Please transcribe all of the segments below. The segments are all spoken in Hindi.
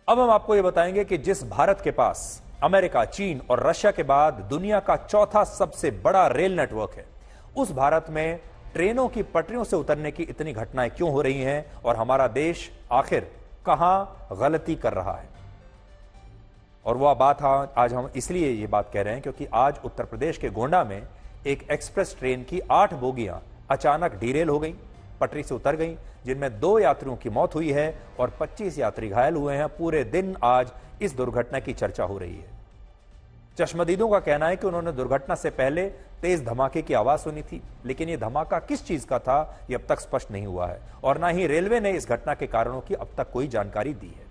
अब हम आपको यह बताएंगे कि जिस भारत के पास अमेरिका, चीन और रशिया के बाद दुनिया का चौथा सबसे बड़ा रेल नेटवर्क है, उस भारत में ट्रेनों की पटरियों से उतरने की इतनी घटनाएं क्यों हो रही हैं और हमारा देश आखिर कहां गलती कर रहा है। और वह बात आज हम इसलिए ये बात कह रहे हैं क्योंकि आज उत्तर प्रदेश के गोंडा में एक एक्सप्रेस ट्रेन की 8 बोगियां अचानक डीरेल हो गई, पटरी से उतर गई, जिनमें 2 यात्रियों की मौत हुई है और 25 यात्री घायल हुए हैं। पूरे दिन आज इस दुर्घटना की चर्चा हो रही है। चश्मदीदों का कहना है कि उन्होंने दुर्घटना से पहले तेज धमाके की आवाज सुनी थी, लेकिन यह धमाका किस चीज का था यह अब तक स्पष्ट नहीं हुआ है और ना ही रेलवे ने इस घटना के कारणों की अब तक कोई जानकारी दी है।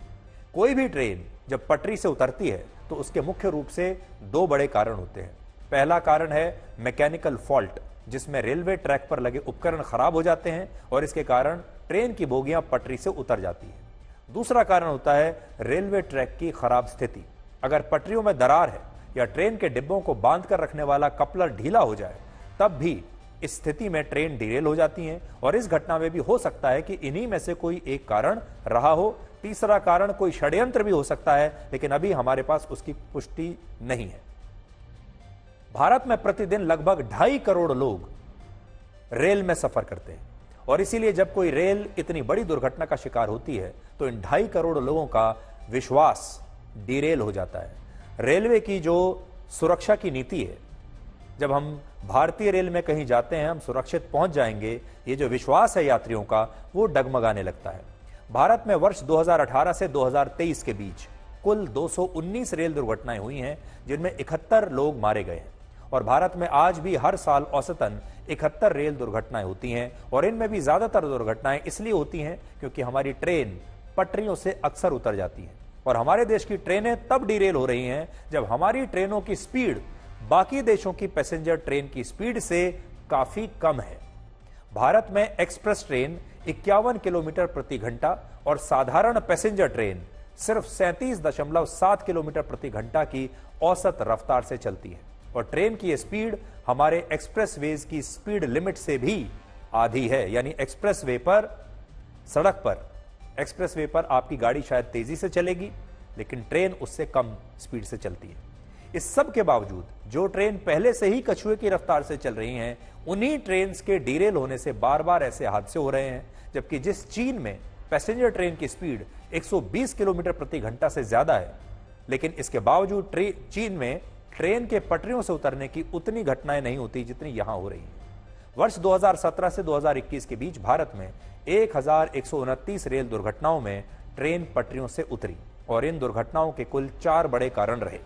कोई भी ट्रेन जब पटरी से उतरती है तो उसके मुख्य रूप से 2 बड़े कारण होते हैं। पहला कारण है मैकेनिकल फॉल्ट, जिसमें रेलवे ट्रैक पर लगे उपकरण खराब हो जाते हैं और इसके कारण ट्रेन की बोगियां पटरी से उतर जाती है। दूसरा कारण होता है रेलवे ट्रैक की खराब स्थिति। अगर पटरियों में दरार है या ट्रेन के डिब्बों को बांध कर रखने वाला कपलर ढीला हो जाए, तब भी इस स्थिति में ट्रेन डिरेल हो जाती हैं और इस घटना में भी हो सकता है कि इन्हीं में से कोई एक कारण रहा हो। तीसरा कारण कोई षड्यंत्र भी हो सकता है, लेकिन अभी हमारे पास उसकी पुष्टि नहीं है। भारत में प्रतिदिन लगभग 2.5 करोड़ लोग रेल में सफर करते हैं और इसीलिए जब कोई रेल इतनी बड़ी दुर्घटना का शिकार होती है तो इन 2.5 करोड़ लोगों का विश्वास डिरेल हो जाता है। रेलवे की जो सुरक्षा की नीति है, जब हम भारतीय रेल में कहीं जाते हैं हम सुरक्षित पहुंच जाएंगे, ये जो विश्वास है यात्रियों का वो डगमगाने लगता है। भारत में वर्ष 2018 से 2023 के बीच कुल 219 रेल दुर्घटनाएं हुई हैं, जिनमें 71 लोग मारे गए हैं और भारत में आज भी हर साल औसतन 71 रेल दुर्घटनाएं होती हैं और इनमें भी ज्यादातर दुर्घटनाएं इसलिए होती हैं क्योंकि हमारी ट्रेन पटरियों से अक्सर उतर जाती है और हमारे देश की ट्रेनें तब डिरेल हो रही हैं जब हमारी ट्रेनों की स्पीड बाकी देशों की पैसेंजर ट्रेन की स्पीड से काफी कम है। भारत में एक्सप्रेस ट्रेन 51 किलोमीटर प्रति घंटा और साधारण पैसेंजर ट्रेन सिर्फ 37.7 किलोमीटर प्रति घंटा की औसत रफ्तार से चलती है और ट्रेन की स्पीड हमारे एक्सप्रेसवेज की स्पीड लिमिट से भी आधी है। यानी एक्सप्रेसवे पर, सड़क पर, एक्सप्रेसवे पर आपकी गाड़ी शायद तेजी से चलेगी लेकिन ट्रेन उससे कम स्पीड से चलती है। इस सब के बावजूद जो ट्रेन पहले से ही कछुए की रफ्तार से चल रही हैं, उन्हीं ट्रेन के डिरेल होने से बार बार ऐसे हादसे हो रहे हैं। जबकि जिस चीन में पैसेंजर ट्रेन की स्पीड 120 किलोमीटर प्रति घंटा से ज्यादा है, लेकिन इसके बावजूद चीन में ट्रेन के पटरियों से उतरने की उतनी घटनाएं नहीं होती जितनी यहां हो रही हैं। वर्ष 2017 से 2021 के बीच भारत में 1129 रेल दुर्घटनाओं में ट्रेन पटरियों से उतरी और इन दुर्घटनाओं के कुल 4 बड़े कारण रहे।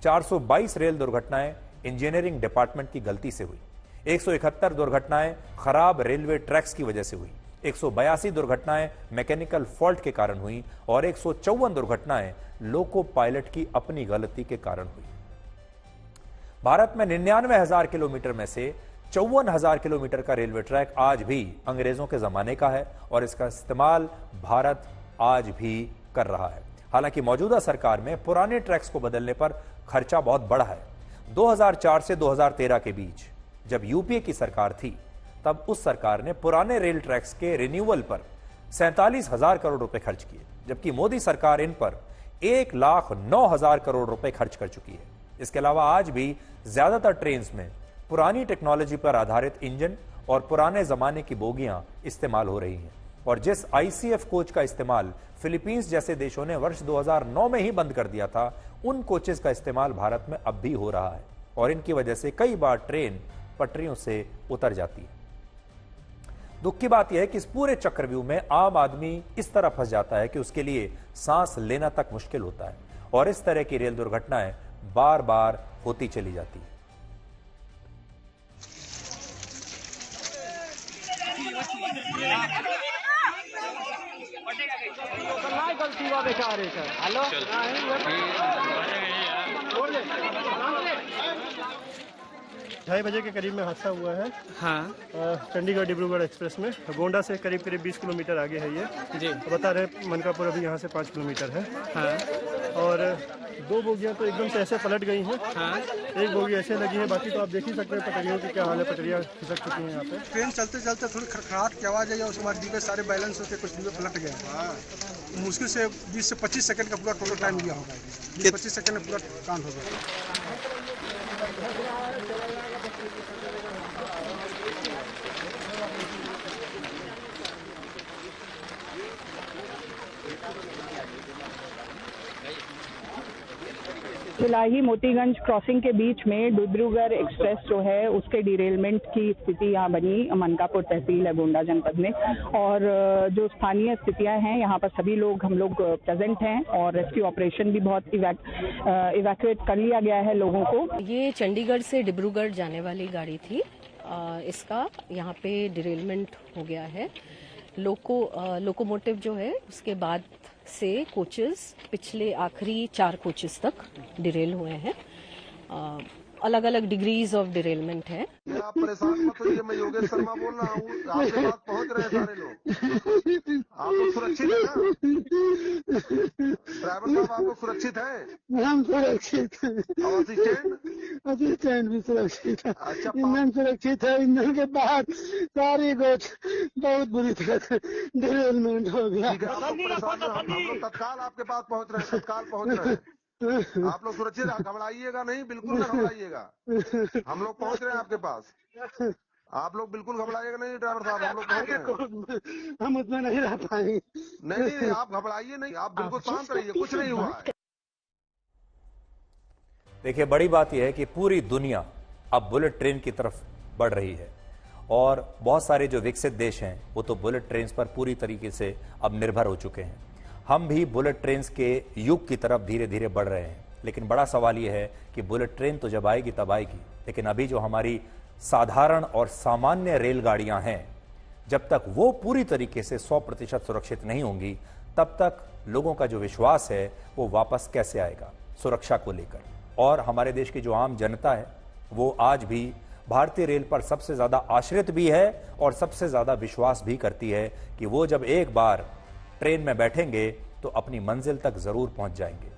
422 रेल दुर्घटनाएं इंजीनियरिंग डिपार्टमेंट की गलती से हुई, 171 दुर्घटनाएं खराब रेलवे ट्रैक्स की वजह से हुई, 182 दुर्घटनाएं मैकेनिकल फॉल्ट के कारण हुई और 154 दुर्घटनाएं लोको पायलट की अपनी गलती के कारण हुई। भारत में 99,000 किलोमीटर में से 54,000 किलोमीटर का रेलवे ट्रैक आज भी अंग्रेजों के जमाने का है और इसका इस्तेमाल भारत आज भी कर रहा है। हालांकि मौजूदा सरकार में पुराने ट्रैक्स को बदलने पर खर्चा बहुत बढ़ा है। 2004 से 2013 के बीच जब यूपीए की सरकार थी, तब उस सरकार ने पुराने रेल ट्रैक्स के रिन्यूअल पर 47,000 करोड़ रुपए खर्च किए, जबकि मोदी सरकार इन पर 1,09,000 करोड़ रुपए खर्च कर चुकी है। इसके अलावा आज भी ज्यादातर ट्रेन में पुरानी टेक्नोलॉजी पर आधारित इंजन और पुराने जमाने की बोगियां इस्तेमाल हो रही हैं और जिस आईसीएफ कोच का इस्तेमाल फिलीपींस जैसे देशों ने वर्ष 2009 में ही बंद कर दिया था, उन कोचेस का इस्तेमाल भारत में अब भी हो रहा है और इनकी वजह से कई बार ट्रेन पटरियों से उतर जाती है। दुख की बात यह है कि इस पूरे चक्रव्यूह में आम आदमी इस तरह फंस जाता है कि उसके लिए सांस लेना तक मुश्किल होता है और इस तरह की रेल दुर्घटनाएं बार बार होती चली जाती है। हेलो 2:30 बजे के करीब में हादसा हुआ है। हाँ चंडीगढ़ डिब्रूगढ़ एक्सप्रेस में, गोंडा से करीब 20 किलोमीटर आगे है ये जी। बता रहे मनकापुर अभी यहाँ से 5 किलोमीटर है। हाँ और 2 बोगियाँ तो एकदम से ऐसे पलट गई हैं। हाँ 1 बोगी ऐसे लगी है, बाकी तो आप देख ही सकते हैं पटरियों की क्या हाल है। पटरियाँ खिसक चुकी हैं यहाँ पे। ट्रेन चलते चलते थोड़ी खड़खड़ाहट की आवाज़ आई और उसके बाद डिब्बे सारे बैलेंस होते कुछ डिब्बे पलट गए। मुश्किल से 20 से 25 सेकंड का पूरा टोटल टाइम लिया होगा। 20-25 सेकंड में पूरा काउंट हो गया। सिलाही मोतीगंज क्रॉसिंग के बीच में डिब्रूगढ़ एक्सप्रेस जो है उसके डिरेलमेंट की स्थिति यहाँ बनी। मनकापुर तहसील है गोंडा जनपद में, और जो स्थानीय स्थितियाँ हैं यहाँ पर सभी लोग हम लोग प्रेजेंट हैं और रेस्क्यू ऑपरेशन भी बहुत इवैक्यूएट कर लिया गया है लोगों को। ये चंडीगढ़ से डिब्रूगढ़ जाने वाली गाड़ी थी। इसका यहाँ पे डिरेलमेंट हो गया है। लोकोमोटिव जो है उसके बाद से कोचेस पिछले आखिरी 4 कोचेस तक डिरेल हुए हैं। अलग अलग डिग्रीज ऑफ डिरेलमेंट है। आप परेशान मत होइए, मैं योगेश शर्मा बोल रहा हूँ। आपके पास पहुँच रहे हैं सारे लोग। आप लोग सुरक्षित हैं ना? ड्राइवर साहब आप लोग सुरक्षित हैं? हम सुरक्षित हैं। असिस्टेंट भी सुरक्षित है। अच्छा, ईंधन सुरक्षित है। ईंधन के बाद सारी कोच बहुत बुरी तरह से डिरेलमेंट हो गया। ठीक है, आप लोग परेशान मत, हम लोग तत्काल आपके पास पहुँच रहे हैं, तत्काल पहुँच रहे हैं। आप लोग सुरक्षित, घबराइएगा नहीं, बिल्कुल ना घबराइएगा। हम लोग पहुंच रहे हैं आपके पास। आप लोग बिल्कुल घबराइएगा नहीं ड्राइवर साहब, हम लोग पहुंच रहे हैं। हम उसमें नहीं रह पाएंगे। नहीं, आप घबराइए नहीं, आप बिल्कुल शांत रहिए, कुछ नहीं हुआ है। देखिए, बड़ी बात यह है कि पूरी दुनिया अब बुलेट ट्रेन की तरफ बढ़ रही है, और बहुत सारे जो विकसित देश हैं वो तो बुलेट ट्रेन पर पूरी तरीके से अब निर्भर हो चुके हैं। हम भी बुलेट ट्रेन के युग की तरफ धीरे धीरे बढ़ रहे हैं। लेकिन बड़ा सवाल यह है कि बुलेट ट्रेन तो जब आएगी तब आएगी, लेकिन अभी जो हमारी साधारण और सामान्य रेलगाड़ियां हैं, जब तक वो पूरी तरीके से 100% सुरक्षित नहीं होंगी, तब तक लोगों का जो विश्वास है वो वापस कैसे आएगा सुरक्षा को लेकर। और हमारे देश की जो आम जनता है वो आज भी भारतीय रेल पर सबसे ज्यादा आश्रित भी है और सबसे ज्यादा विश्वास भी करती है कि वो जब एक बार ट्रेन में बैठेंगे तो अपनी मंजिल तक जरूर पहुंच जाएंगे।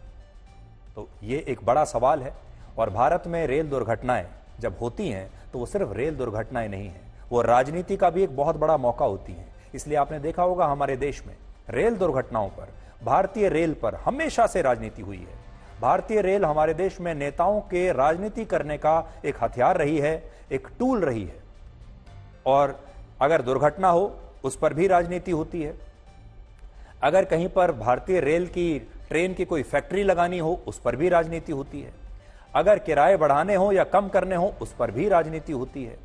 तो ये एक बड़ा सवाल है। और भारत में रेल दुर्घटनाएं जब होती हैं तो वो सिर्फ रेल दुर्घटनाएं नहीं हैं, वो राजनीति का भी एक बहुत बड़ा मौका होती हैं। इसलिए आपने देखा होगा हमारे देश में रेल दुर्घटनाओं पर, भारतीय रेल पर हमेशा से राजनीति हुई है। भारतीय रेल हमारे देश में नेताओं के राजनीति करने का एक हथियार रही है, एक टूल रही है। और अगर दुर्घटना हो उस पर भी राजनीति होती है। अगर कहीं पर भारतीय रेल की ट्रेन की कोई फैक्ट्री लगानी हो उस पर भी राजनीति होती है। अगर किराए बढ़ाने हो या कम करने हो उस पर भी राजनीति होती है।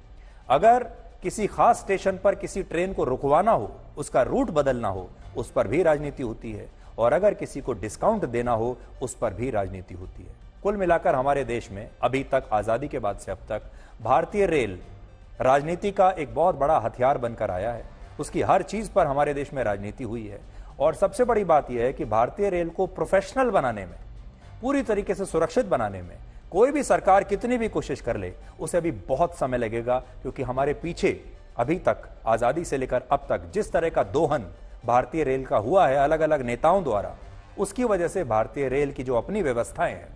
अगर किसी खास स्टेशन पर किसी ट्रेन को रुकवाना हो, उसका रूट बदलना हो, उस पर भी राजनीति होती है। और अगर किसी को डिस्काउंट देना हो उस पर भी राजनीति होती है। कुल मिलाकर हमारे देश में अभी तक, आजादी के बाद से अब तक, भारतीय रेल राजनीति का एक बहुत बड़ा हथियार बनकर आया है। उसकी हर चीज पर हमारे देश में राजनीति हुई है। और सबसे बड़ी बात यह है कि भारतीय रेल को प्रोफेशनल बनाने में, पूरी तरीके से सुरक्षित बनाने में कोई भी सरकार कितनी भी कोशिश कर ले, उसे अभी बहुत समय लगेगा। क्योंकि हमारे पीछे अभी तक, आजादी से लेकर अब तक, जिस तरह का दोहन भारतीय रेल का हुआ है अलग अलग नेताओं द्वारा, उसकी वजह से भारतीय रेल की जो अपनी व्यवस्थाएं हैं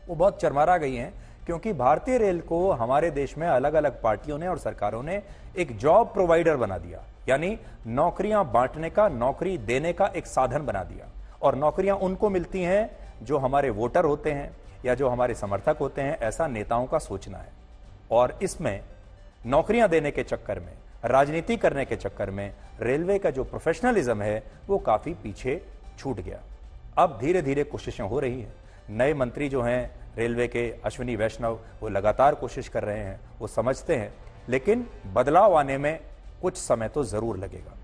वो बहुत चरमरा गई हैं। क्योंकि भारतीय रेल को हमारे देश में अलग अलग पार्टियों ने और सरकारों ने एक जॉब प्रोवाइडर बना दिया, यानी नौकरियां बांटने का, नौकरी देने का एक साधन बना दिया। और नौकरियां उनको मिलती हैं जो हमारे वोटर होते हैं या जो हमारे समर्थक होते हैं, ऐसा नेताओं का सोचना है। और इसमें नौकरियां देने के चक्कर में, राजनीति करने के चक्कर में रेलवे का जो प्रोफेशनलिज्म है वो काफी पीछे छूट गया। अब धीरे धीरे कोशिशें हो रही हैं। नए मंत्री जो हैं रेलवे के, अश्विनी वैष्णव, वो लगातार कोशिश कर रहे हैं, वो समझते हैं, लेकिन बदलाव आने में कुछ समय तो जरूर लगेगा।